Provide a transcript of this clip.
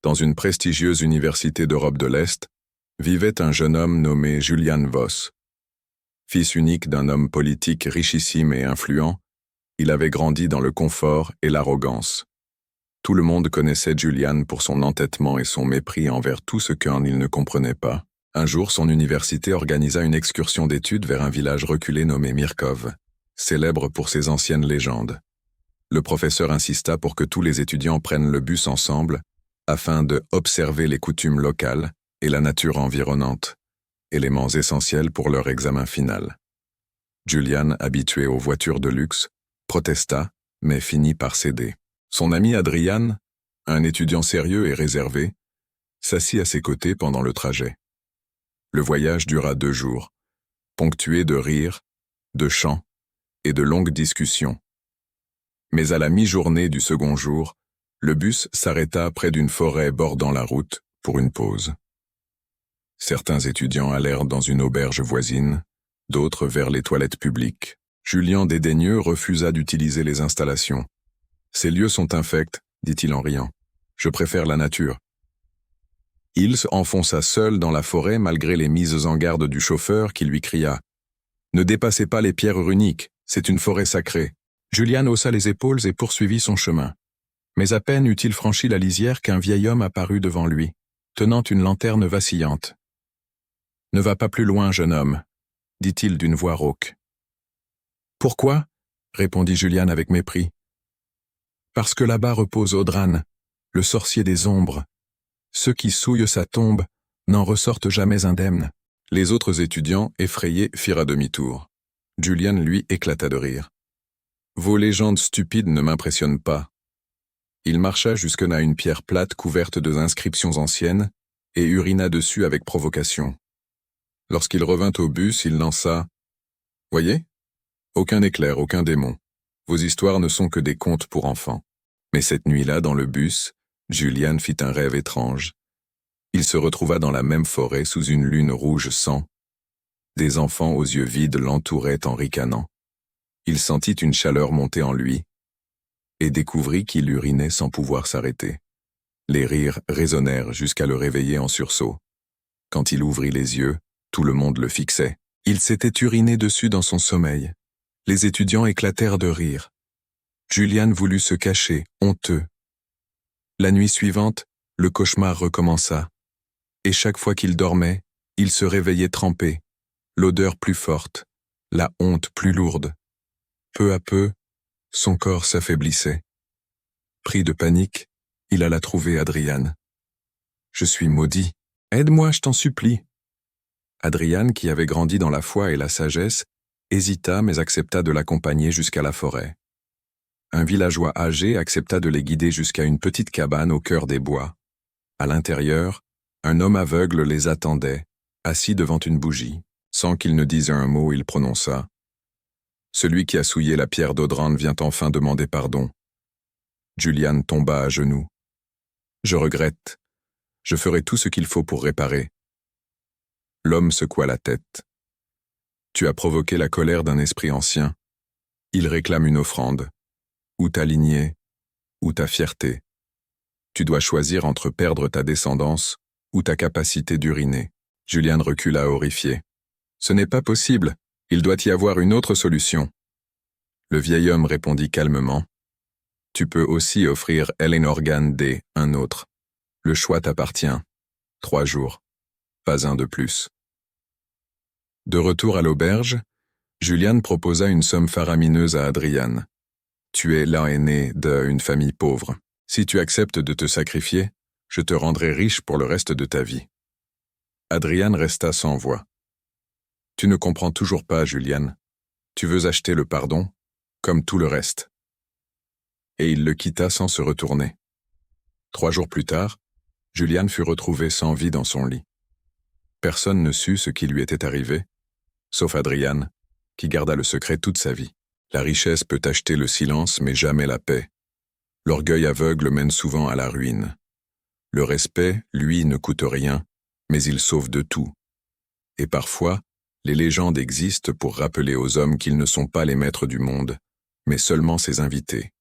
Dans une prestigieuse université d'Europe de l'Est, vivait un jeune homme nommé Julian Voss. Fils unique d'un homme politique richissime et influent, il avait grandi dans le confort et l'arrogance. Tout le monde connaissait Julian pour son entêtement et son mépris envers tout ce qu'il ne comprenait pas. Un jour, son université organisa une excursion d'études vers un village reculé nommé Myrkov, célèbre pour ses anciennes légendes. Le professeur insista pour que tous les étudiants prennent le bus ensemble, afin de observer les coutumes locales et la nature environnante, éléments essentiels pour leur examen final. Julian, habitué aux voitures de luxe, protesta, mais finit par céder. Son ami Adrian, un étudiant sérieux et réservé, s'assit à ses côtés pendant le trajet. Le voyage dura 2 jours, ponctué de rires, de chants et de longues discussions. Mais à la mi-journée du second jour, le bus s'arrêta près d'une forêt bordant la route pour une pause. Certains étudiants allèrent dans une auberge voisine, d'autres vers les toilettes publiques. Julian dédaigneux refusa d'utiliser les installations. « Ces lieux sont infects, dit-il en riant. Je préfère la nature. » Il s'enfonça seul dans la forêt malgré les mises en garde du chauffeur qui lui cria « Ne dépassez pas les pierres runiques, c'est une forêt sacrée. » Julian haussa les épaules et poursuivit son chemin. Mais à peine eut-il franchi la lisière qu'un vieil homme apparut devant lui, tenant une lanterne vacillante. « Ne va pas plus loin, jeune homme, » dit-il d'une voix rauque. « Pourquoi ?» répondit Julian avec mépris. « Parce que là-bas repose Audran, le sorcier des ombres. Ceux qui souillent sa tombe n'en ressortent jamais indemnes. » Les autres étudiants, effrayés, firent à demi-tour. Julian, lui, éclata de rire. « Vos légendes stupides ne m'impressionnent pas. » Il marcha jusqu'à une pierre plate couverte d'inscriptions anciennes et urina dessus avec provocation. Lorsqu'il revint au bus, il lança « Voyez ? Aucun éclair, aucun démon. Vos histoires ne sont que des contes pour enfants. » Mais cette nuit-là, dans le bus, Julian fit un rêve étrange. Il se retrouva dans la même forêt sous une lune rouge sang. Des enfants aux yeux vides l'entouraient en ricanant. Il sentit une chaleur monter en lui et découvrit qu'il urinait sans pouvoir s'arrêter. Les rires résonnèrent jusqu'à le réveiller en sursaut. Quand il ouvrit les yeux, tout le monde le fixait. Il s'était uriné dessus dans son sommeil. Les étudiants éclatèrent de rire. Julian voulut se cacher, honteux. La nuit suivante, le cauchemar recommença. Et chaque fois qu'il dormait, il se réveillait trempé, l'odeur plus forte, la honte plus lourde. Peu à peu, son corps s'affaiblissait. Pris de panique, il alla trouver Adrian. « Je suis maudit. Aide-moi, je t'en supplie. » Adrian, qui avait grandi dans la foi et la sagesse, hésita mais accepta de l'accompagner jusqu'à la forêt. Un villageois âgé accepta de les guider jusqu'à une petite cabane au cœur des bois. À l'intérieur, un homme aveugle les attendait, assis devant une bougie. Sans qu'il ne dise un mot, il prononça « Celui qui a souillé la pierre d'Audran vient enfin demander pardon. » Julian tomba à genoux. « Je regrette. Je ferai tout ce qu'il faut pour réparer. » L'homme secoua la tête. « Tu as provoqué la colère d'un esprit ancien. Il réclame une offrande. Ou ta lignée, ou ta fierté. Tu dois choisir entre perdre ta descendance ou ta capacité d'uriner. » Julian recula horrifié. « Ce n'est pas possible. Il doit y avoir une autre solution. » Le vieil homme répondit calmement. « Tu peux aussi offrir Elenorgan D, un autre. Le choix t'appartient. 3 jours. Pas un de plus. » De retour à l'auberge, Julian proposa une somme faramineuse à Adrian. « Tu es l'aîné d'une famille pauvre. Si tu acceptes de te sacrifier, je te rendrai riche pour le reste de ta vie. » Adrian resta sans voix. « Tu ne comprends toujours pas, Julian. Tu veux acheter le pardon, comme tout le reste. » Et il le quitta sans se retourner. 3 jours plus tard, Julian fut retrouvé sans vie dans son lit. Personne ne sut ce qui lui était arrivé, sauf Adrian, qui garda le secret toute sa vie. La richesse peut acheter le silence, mais jamais la paix. L'orgueil aveugle mène souvent à la ruine. Le respect, lui, ne coûte rien, mais il sauve de tout. Et parfois, les légendes existent pour rappeler aux hommes qu'ils ne sont pas les maîtres du monde, mais seulement ses invités.